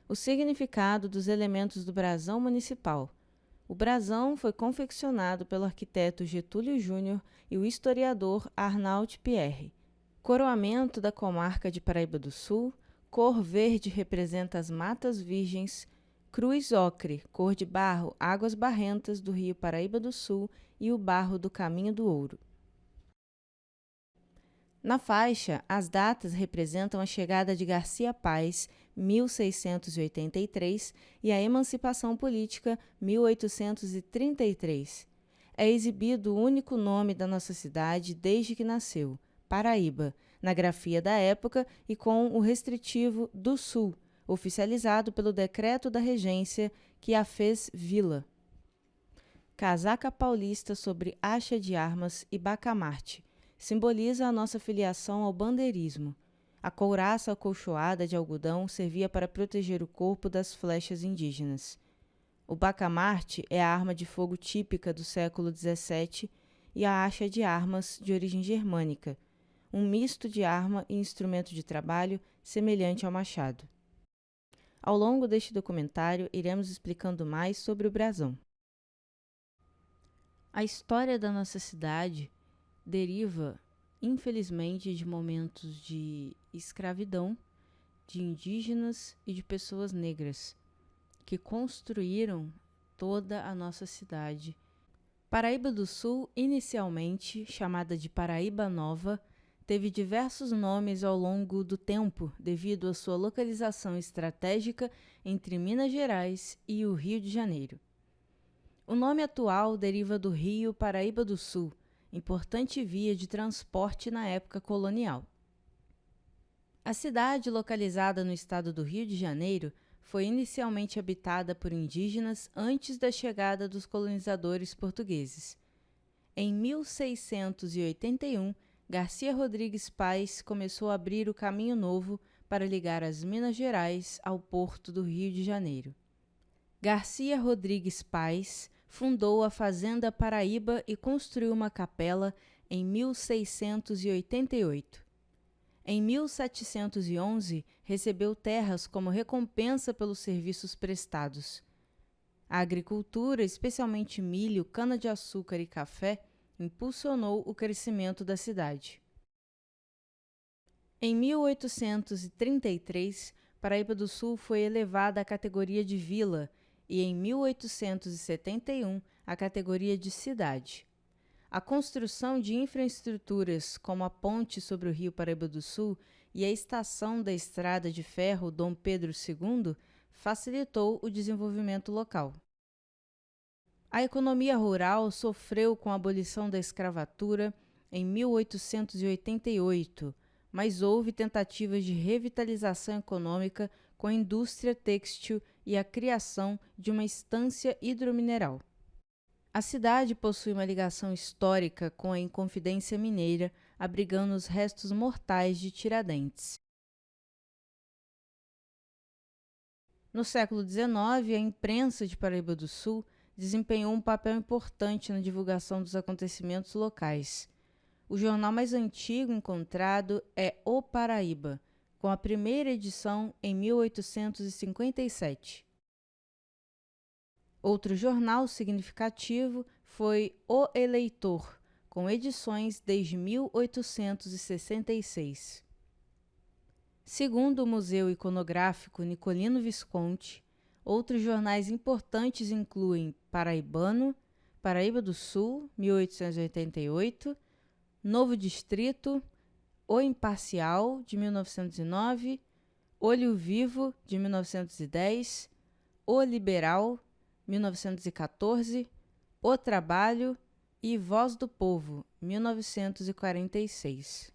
O significado dos elementos do brasão municipal. O brasão foi confeccionado pelo arquiteto Getúlio Júnior e o historiador Arnaud Pierre. Coroamento da comarca de Paraíba do Sul, cor verde representa as matas virgens, cruz ocre, cor de barro, águas barrentas do rio Paraíba do Sul e o barro do Caminho do Ouro. Na faixa, as datas representam a chegada de Garcia Paes, 1683, e a emancipação política, 1833. É exibido o único nome da nossa cidade desde que nasceu, Paraíba, na grafia da época e com o restritivo do Sul, oficializado pelo decreto da regência que a fez vila. Casaca paulista sobre acha de armas e bacamarte. Simboliza a nossa filiação ao bandeirismo. A couraça acolchoada de algodão servia para proteger o corpo das flechas indígenas. O bacamarte é a arma de fogo típica do século XVII e a acha de armas de origem germânica, um misto de arma e instrumento de trabalho semelhante ao machado. Ao longo deste documentário, iremos explicando mais sobre o brasão. A história da nossa cidade deriva, infelizmente, de momentos de escravidão de indígenas e de pessoas negras que construíram toda a nossa cidade. Paraíba do Sul, inicialmente chamada de Paraíba Nova, teve diversos nomes ao longo do tempo devido à sua localização estratégica entre Minas Gerais e o Rio de Janeiro. O nome atual deriva do rio Paraíba do Sul, importante via de transporte na época colonial. A cidade, localizada no estado do Rio de Janeiro, foi inicialmente habitada por indígenas antes da chegada dos colonizadores portugueses. Em 1681, Garcia Rodrigues Paes começou a abrir o caminho novo para ligar as Minas Gerais ao porto do Rio de Janeiro. Garcia Rodrigues Paes fundou a Fazenda Paraíba e construiu uma capela em 1688. Em 1711, recebeu terras como recompensa pelos serviços prestados. A agricultura, especialmente milho, cana-de-açúcar e café, impulsionou o crescimento da cidade. Em 1833, Paraíba do Sul foi elevada à categoria de vila e, em 1871, à categoria de cidade. A construção de infraestruturas como a ponte sobre o rio Paraíba do Sul e a estação da estrada de ferro Dom Pedro II facilitou o desenvolvimento local. A economia rural sofreu com a abolição da escravatura em 1888, mas houve tentativas de revitalização econômica com a indústria têxtil e a criação de uma estância hidromineral. A cidade possui uma ligação histórica com a Inconfidência Mineira, abrigando os restos mortais de Tiradentes. No século XIX, a imprensa de Paraíba do Sul desempenhou um papel importante na divulgação dos acontecimentos locais. O jornal mais antigo encontrado é O Paraíba, com a primeira edição em 1857. Outro jornal significativo foi O Eleitor, com edições desde 1866. Segundo o Museu Iconográfico Nicolino Visconti, outros jornais importantes incluem Paraibano, Paraíba do Sul, 1888, Novo Distrito, O Imparcial, de 1909, Olho Vivo, de 1910, O Liberal, 1914, O Trabalho e Voz do Povo, 1946.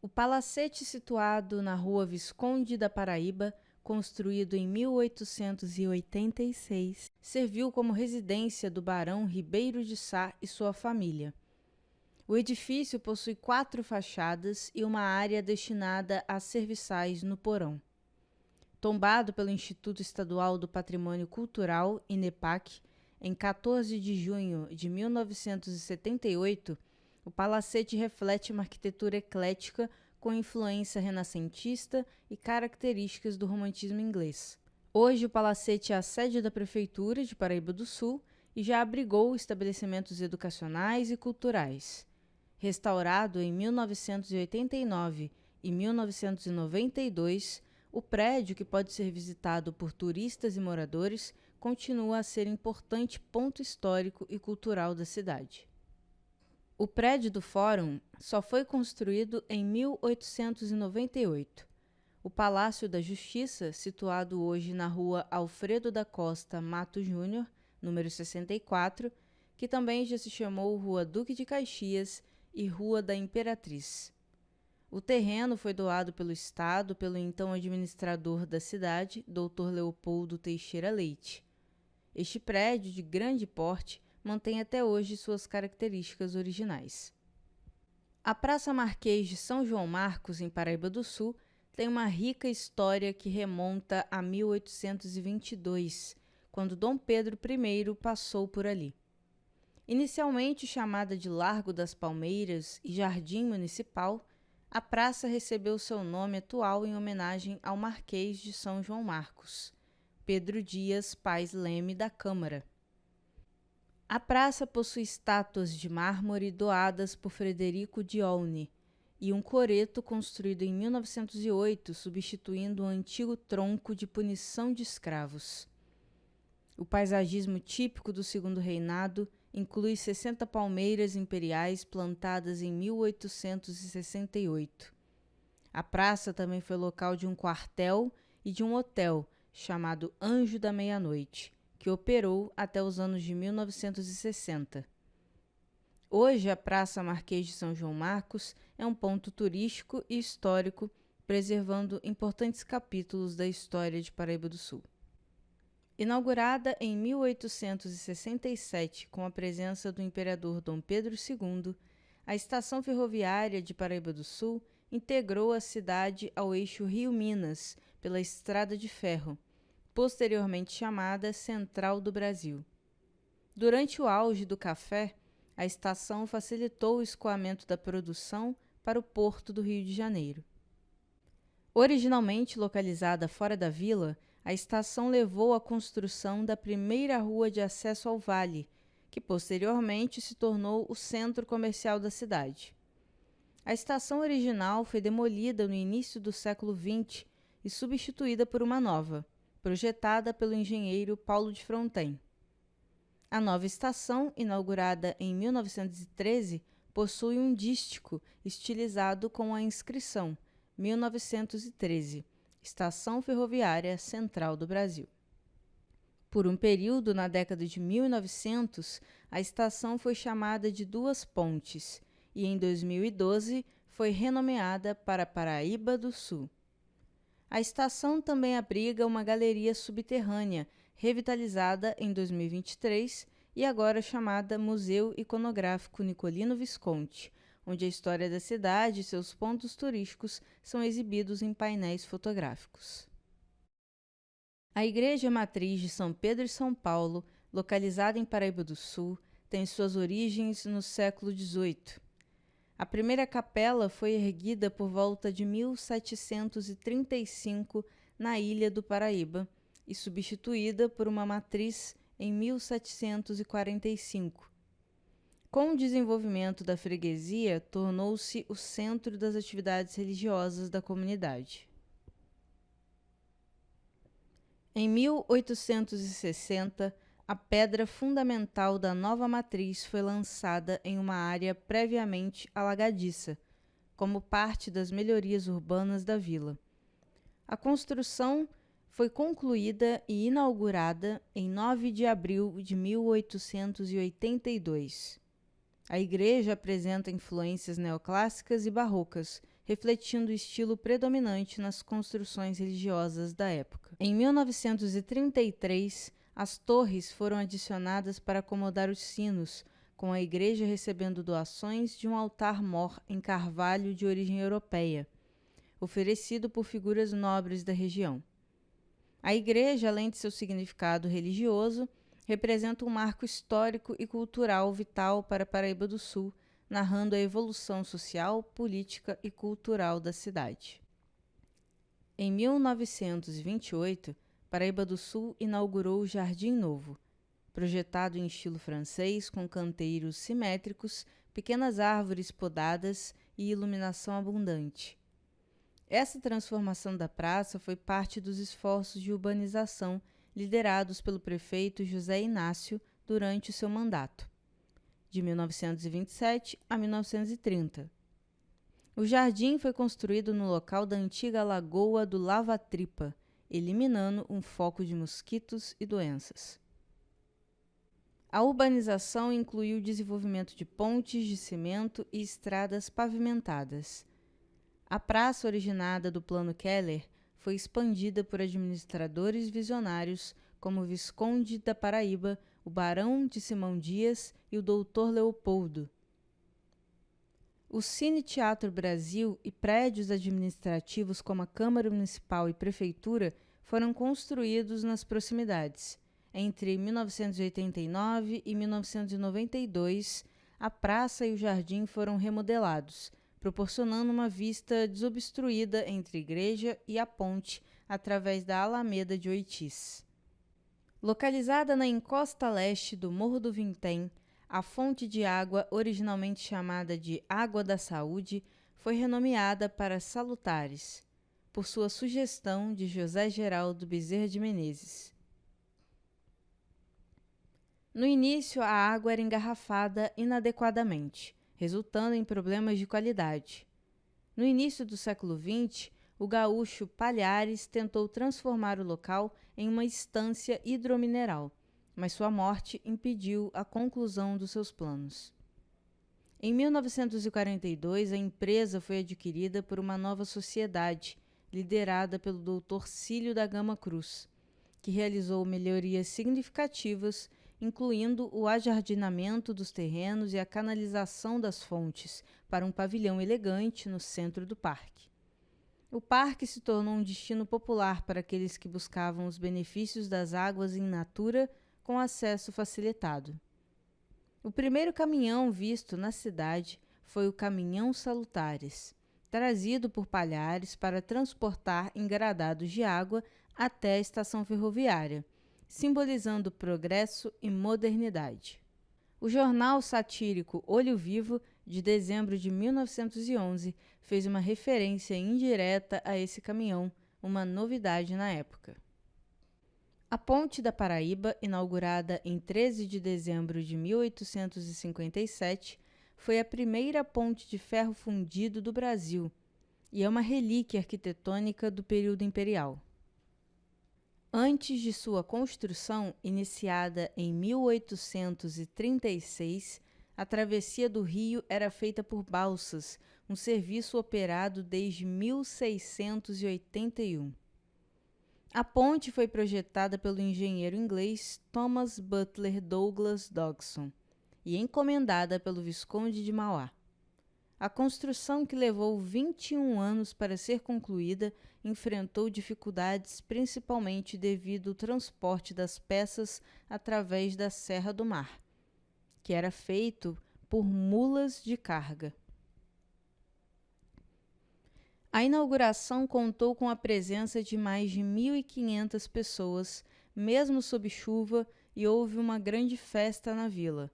O palacete situado na Rua Visconde da Paraíba, construído em 1886, serviu como residência do barão Ribeiro de Sá e sua família. O edifício possui 4 fachadas e uma área destinada a serviçais no porão. Tombado pelo Instituto Estadual do Patrimônio Cultural, INEPAC, em 14 de junho de 1978, o palacete reflete uma arquitetura eclética com influência renascentista e características do romantismo inglês. Hoje, o palacete é a sede da Prefeitura de Paraíba do Sul e já abrigou estabelecimentos educacionais e culturais. Restaurado em 1989 e 1992, o prédio, que pode ser visitado por turistas e moradores, continua a ser importante ponto histórico e cultural da cidade. O prédio do Fórum só foi construído em 1898. O Palácio da Justiça, situado hoje na rua Alfredo da Costa Mato Júnior, número 64, que também já se chamou Rua Duque de Caxias e Rua da Imperatriz. O terreno foi doado pelo Estado pelo então administrador da cidade, Dr. Leopoldo Teixeira Leite. Este prédio, de grande porte, mantém até hoje suas características originais. A Praça Marquês de São João Marcos, em Paraíba do Sul, tem uma rica história que remonta a 1822, quando Dom Pedro I passou por ali. Inicialmente chamada de Largo das Palmeiras e Jardim Municipal, a praça recebeu seu nome atual em homenagem ao Marquês de São João Marcos, Pedro Dias Paes Leme da Câmara. A praça possui estátuas de mármore doadas por Frederico de Olney e um coreto construído em 1908, substituindo o antigo tronco de punição de escravos. O paisagismo típico do Segundo Reinado inclui 60 palmeiras imperiais plantadas em 1868. A praça também foi local de um quartel e de um hotel chamado Anjo da Meia-Noite, que operou até os anos de 1960. Hoje, a Praça Marquês de São João Marcos é um ponto turístico e histórico, preservando importantes capítulos da história de Paraíba do Sul. Inaugurada em 1867 com a presença do imperador Dom Pedro II, a estação ferroviária de Paraíba do Sul integrou a cidade ao eixo Rio-Minas pela Estrada de Ferro, posteriormente chamada Central do Brasil. Durante o auge do café, a estação facilitou o escoamento da produção para o porto do Rio de Janeiro. Originalmente localizada fora da vila, a estação levou à construção da primeira rua de acesso ao vale, que posteriormente se tornou o centro comercial da cidade. A estação original foi demolida no início do século XX e substituída por uma nova, projetada pelo engenheiro Paulo de Fronten. A nova estação, inaugurada em 1913, possui um dístico estilizado com a inscrição 1913, Estação Ferroviária Central do Brasil. Por um período, na década de 1900, a estação foi chamada de Duas Pontes e, em 2012, foi renomeada para Paraíba do Sul. A estação também abriga uma galeria subterrânea, revitalizada em 2023 e agora chamada Museu Iconográfico Nicolino Visconti, onde a história da cidade e seus pontos turísticos são exibidos em painéis fotográficos. A Igreja Matriz de São Pedro e São Paulo, localizada em Paraíba do Sul, tem suas origens no século XVIII. A primeira capela foi erguida por volta de 1735 na Ilha do Paraíba e substituída por uma matriz em 1745. Com o desenvolvimento da freguesia, tornou-se o centro das atividades religiosas da comunidade. Em 1860, a pedra fundamental da nova matriz foi lançada em uma área previamente alagadiça, como parte das melhorias urbanas da vila. A construção foi concluída e inaugurada em 9 de abril de 1882. A igreja apresenta influências neoclássicas e barrocas, refletindo o estilo predominante nas construções religiosas da época. Em 1933, as torres foram adicionadas para acomodar os sinos, com a igreja recebendo doações de um altar-mor em carvalho de origem europeia, oferecido por figuras nobres da região. A igreja, além de seu significado religioso, representa um marco histórico e cultural vital para Paraíba do Sul, narrando a evolução social, política e cultural da cidade. Em 1928, Paraíba do Sul inaugurou o Jardim Novo, projetado em estilo francês com canteiros simétricos, pequenas árvores podadas e iluminação abundante. Essa transformação da praça foi parte dos esforços de urbanização liderados pelo prefeito José Inácio durante o seu mandato, de 1927 a 1930. O jardim foi construído no local da antiga Lagoa do Lava-Tripa, eliminando um foco de mosquitos e doenças. A urbanização incluiu o desenvolvimento de pontes de cimento e estradas pavimentadas. A praça, originada do Plano Keller, foi expandida por administradores visionários como o Visconde da Paraíba, o Barão de Simão Dias e o Doutor Leopoldo. O Cine Teatro Brasil e prédios administrativos como a Câmara Municipal e Prefeitura foram construídos nas proximidades. Entre 1989 e 1992, a praça e o jardim foram remodelados, proporcionando uma vista desobstruída entre a igreja e a ponte através da Alameda de Oitis. Localizada na encosta leste do Morro do Vintém, a fonte de água, originalmente chamada de Água da Saúde, foi renomeada para Salutares, por sua sugestão de José Geraldo Bezerra de Menezes. No início, a água era engarrafada inadequadamente, resultando em problemas de qualidade. No início do século XX, o gaúcho Palhares tentou transformar o local em uma estância hidromineral, mas sua morte impediu a conclusão dos seus planos. Em 1942, a empresa foi adquirida por uma nova sociedade, liderada pelo Dr. Cílio da Gama Cruz, que realizou melhorias significativas, incluindo o ajardinamento dos terrenos e a canalização das fontes para um pavilhão elegante no centro do parque. O parque se tornou um destino popular para aqueles que buscavam os benefícios das águas in natura com acesso facilitado. O primeiro caminhão visto na cidade foi o Caminhão Salutares, trazido por Palhares para transportar engradados de água até a estação ferroviária, simbolizando progresso e modernidade. O jornal satírico Olho Vivo, de dezembro de 1911, fez uma referência indireta a esse caminhão, uma novidade na época. A Ponte da Paraíba, inaugurada em 13 de dezembro de 1857, foi a primeira ponte de ferro fundido do Brasil e é uma relíquia arquitetônica do período imperial. Antes de sua construção, iniciada em 1836, a travessia do rio era feita por balsas, um serviço operado desde 1681. A ponte foi projetada pelo engenheiro inglês Thomas Butler Douglas Dodgson e encomendada pelo Visconde de Mauá. A construção, que levou 21 anos para ser concluída, enfrentou dificuldades principalmente devido ao transporte das peças através da Serra do Mar, que era feito por mulas de carga. A inauguração contou com a presença de mais de 1.500 pessoas, mesmo sob chuva, e houve uma grande festa na vila.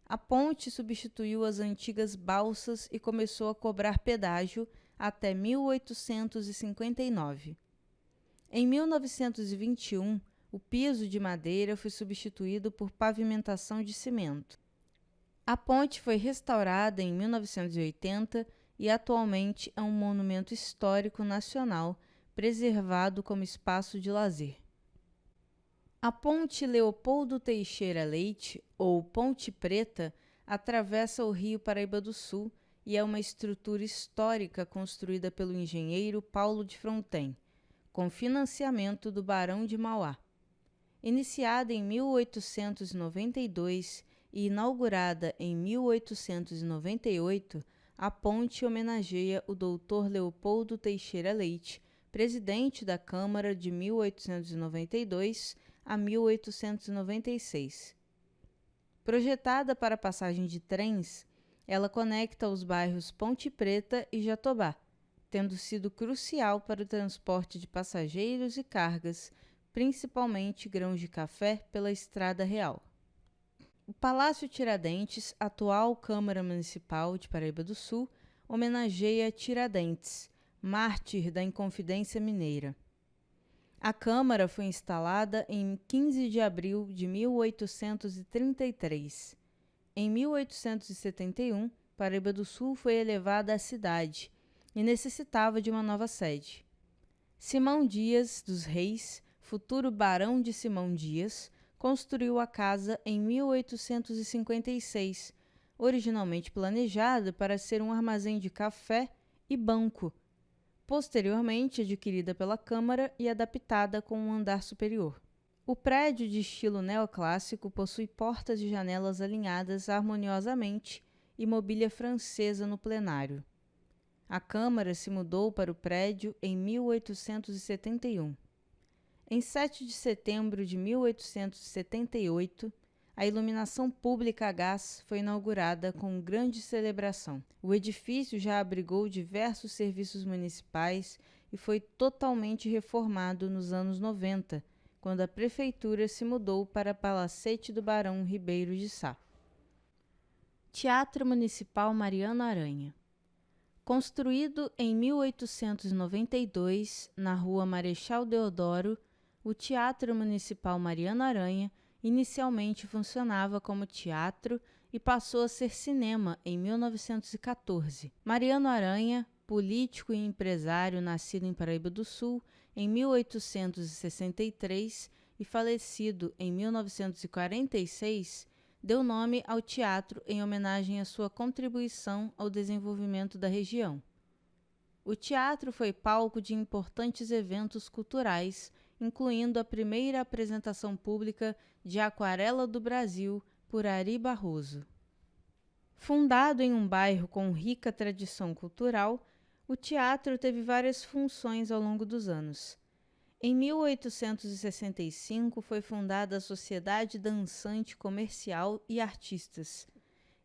A ponte substituiu as antigas balsas e começou a cobrar pedágio até 1859. Em 1921, o piso de madeira foi substituído por pavimentação de cimento. A ponte foi restaurada em 1980 e atualmente é um monumento histórico nacional preservado como espaço de lazer. A Ponte Leopoldo Teixeira Leite, ou Ponte Preta, atravessa o Rio Paraíba do Sul e é uma estrutura histórica construída pelo engenheiro Paulo de Fronten, com financiamento do Barão de Mauá. Iniciada em 1892 e inaugurada em 1898, a ponte homenageia o Dr. Leopoldo Teixeira Leite, presidente da Câmara de 1892 a 1896. Projetada para passagem de trens, Ela conecta os bairros Ponte Preta e Jatobá, tendo sido crucial para o transporte de passageiros e cargas, principalmente grãos de café, pela Estrada Real. O Palácio Tiradentes, atual Câmara Municipal de Paraíba do Sul, homenageia Tiradentes, mártir da Inconfidência Mineira. A Câmara foi instalada em 15 de abril de 1833. Em 1871, Paraíba do Sul foi elevada a cidade e necessitava de uma nova sede. Simão Dias dos Reis, futuro Barão de Simão Dias, construiu a casa em 1856, originalmente planejada para ser um armazém de café e banco, posteriormente adquirida pela Câmara e adaptada com um andar superior. O prédio, de estilo neoclássico, possui portas e janelas alinhadas harmoniosamente e mobília francesa no plenário. A Câmara se mudou para o prédio em 1871. Em 7 de setembro de 1878, a iluminação pública a gás foi inaugurada com grande celebração. O edifício já abrigou diversos serviços municipais e foi totalmente reformado nos anos 90, quando a prefeitura se mudou para Palacete do Barão Ribeiro de Sá. Teatro Municipal Mariano Aranha. Construído em 1892, na rua Marechal Deodoro, o Teatro Municipal Mariano Aranha inicialmente funcionava como teatro e passou a ser cinema em 1914. Mariano Aranha, político e empresário nascido em Paraíba do Sul em 1863 e falecido em 1946, deu nome ao teatro em homenagem à sua contribuição ao desenvolvimento da região. O teatro foi palco de importantes eventos culturais, incluindo a primeira apresentação pública de Aquarela do Brasil por Ari Barroso. Fundado em um bairro com rica tradição cultural, o teatro teve várias funções ao longo dos anos. Em 1865 foi fundada a Sociedade Dançante Comercial e Artistas,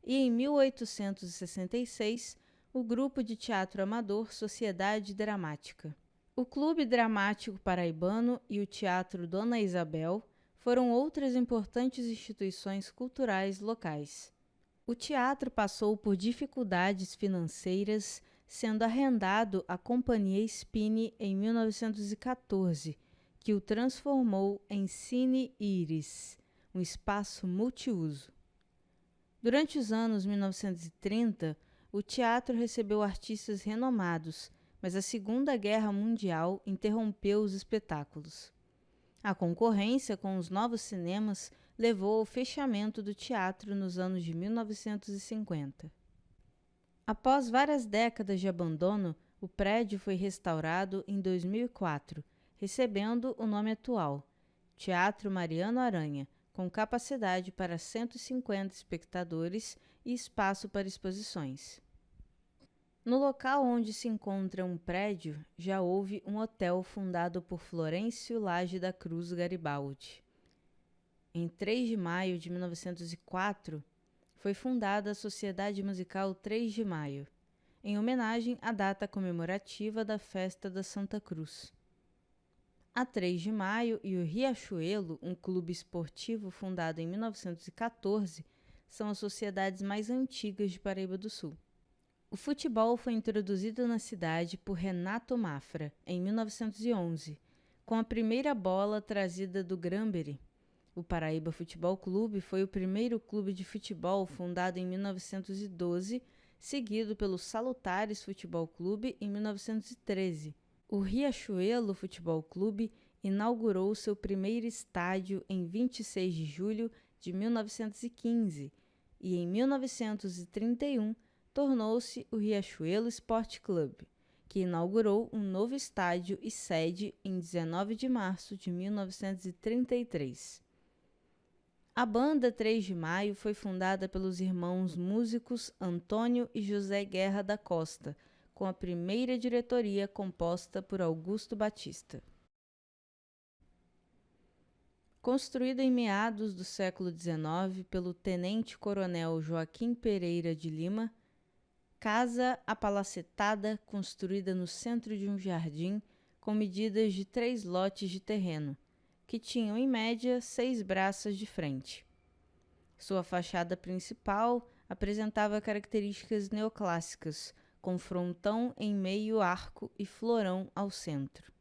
e em 1866 o grupo de teatro amador Sociedade Dramática. O Clube Dramático Paraibano e o Teatro Dona Isabel foram outras importantes instituições culturais locais. O teatro passou por dificuldades financeiras, sendo arrendado à Companhia Spini em 1914, que o transformou em Cine Iris, um espaço multiuso. Durante os anos 1930, o teatro recebeu artistas renomados, mas a Segunda Guerra Mundial interrompeu os espetáculos. A concorrência com os novos cinemas levou ao fechamento do teatro nos anos de 1950. Após várias décadas de abandono, o prédio foi restaurado em 2004, recebendo o nome atual, Teatro Mariano Aranha, com capacidade para 150 espectadores e espaço para exposições. No local onde se encontra um prédio, já houve um hotel fundado por Florencio Lage da Cruz Garibaldi. Em 3 de maio de 1904, foi fundada a Sociedade Musical 3 de Maio, em homenagem à data comemorativa da Festa da Santa Cruz. A 3 de Maio e o Riachuelo, um clube esportivo fundado em 1914, são as sociedades mais antigas de Paraíba do Sul. O futebol foi introduzido na cidade por Renato Mafra, em 1911, com a primeira bola trazida do Granbury. O Paraíba Futebol Clube foi o primeiro clube de futebol fundado em 1912, seguido pelo Salutares Futebol Clube em 1913. O Riachuelo Futebol Clube inaugurou seu primeiro estádio em 26 de julho de 1915 e, em 1931, tornou-se o Riachuelo Sport Club, que inaugurou um novo estádio e sede em 19 de março de 1933. A banda 3 de Maio foi fundada pelos irmãos músicos Antônio e José Guerra da Costa, com a primeira diretoria composta por Augusto Batista. Construída em meados do século XIX pelo tenente-coronel Joaquim Pereira de Lima, casa apalacetada construída no centro de um jardim com medidas de 3 lotes de terreno, que tinham em média 6 braças de frente. Sua fachada principal apresentava características neoclássicas, com frontão em meio arco e florão ao centro.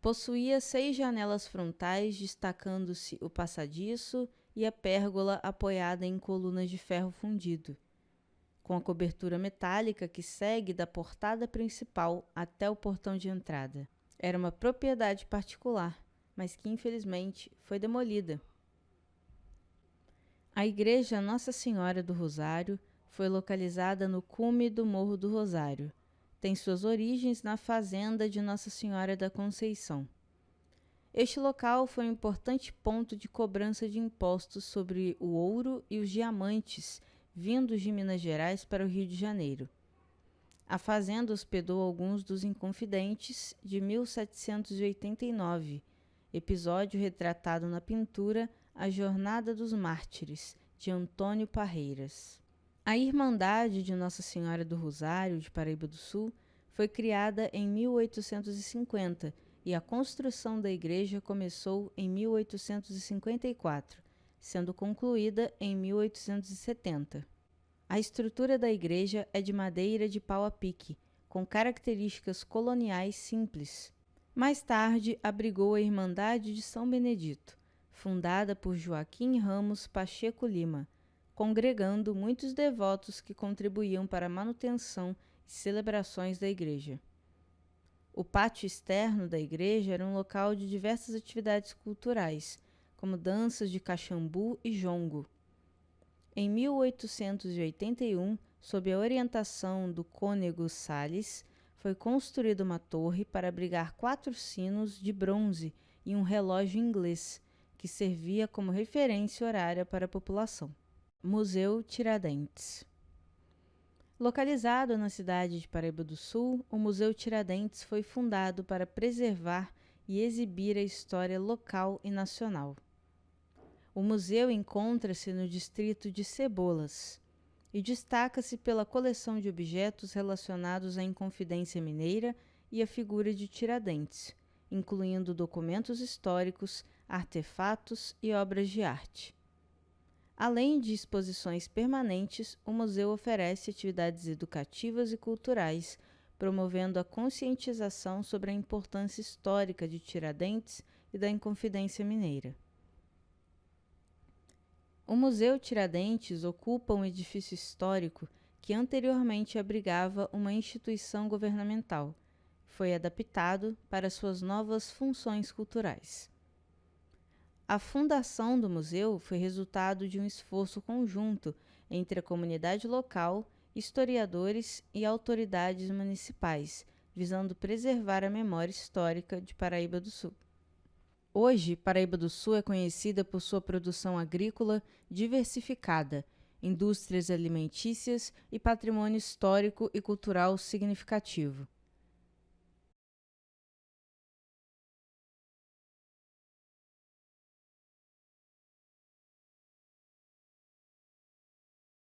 Possuía 6 janelas frontais, destacando-se o passadiço e a pérgola apoiada em colunas de ferro fundido, com a cobertura metálica que segue da portada principal até o portão de entrada. Era uma propriedade particular, mas que infelizmente foi demolida. A igreja Nossa Senhora do Rosário foi localizada no cume do Morro do Rosário. Tem suas origens na fazenda de Nossa Senhora da Conceição. Este local foi um importante ponto de cobrança de impostos sobre o ouro e os diamantes vindos de Minas Gerais para o Rio de Janeiro. A fazenda hospedou alguns dos Inconfidentes de 1789, episódio retratado na pintura A Jornada dos Mártires, de Antônio Parreiras. A Irmandade de Nossa Senhora do Rosário, de Paraíba do Sul, foi criada em 1850 e a construção da igreja começou em 1854, sendo concluída em 1870. A estrutura da igreja é de madeira de pau a pique, com características coloniais simples. Mais tarde, abrigou a Irmandade de São Benedito, fundada por Joaquim Ramos Pacheco Lima, congregando muitos devotos que contribuíam para a manutenção e celebrações da igreja. O pátio externo da igreja era um local de diversas atividades culturais, como danças de caxambu e jongo. Em 1881, sob a orientação do cônego Salles, foi construída uma torre para abrigar 4 sinos de bronze e um relógio inglês, que servia como referência horária para a população. Museu Tiradentes. Localizado na cidade de Paraíba do Sul, o Museu Tiradentes foi fundado para preservar e exibir a história local e nacional. O museu encontra-se no distrito de Cebolas e destaca-se pela coleção de objetos relacionados à Inconfidência Mineira e à figura de Tiradentes, incluindo documentos históricos, artefatos e obras de arte. Além de exposições permanentes, o museu oferece atividades educativas e culturais, promovendo a conscientização sobre a importância histórica de Tiradentes e da Inconfidência Mineira. O Museu Tiradentes ocupa um edifício histórico que anteriormente abrigava uma instituição governamental. Foi adaptado para suas novas funções culturais. A fundação do museu foi resultado de um esforço conjunto entre a comunidade local, historiadores e autoridades municipais, visando preservar a memória histórica de Paraíba do Sul. Hoje, Paraíba do Sul é conhecida por sua produção agrícola diversificada, indústrias alimentícias e patrimônio histórico e cultural significativo.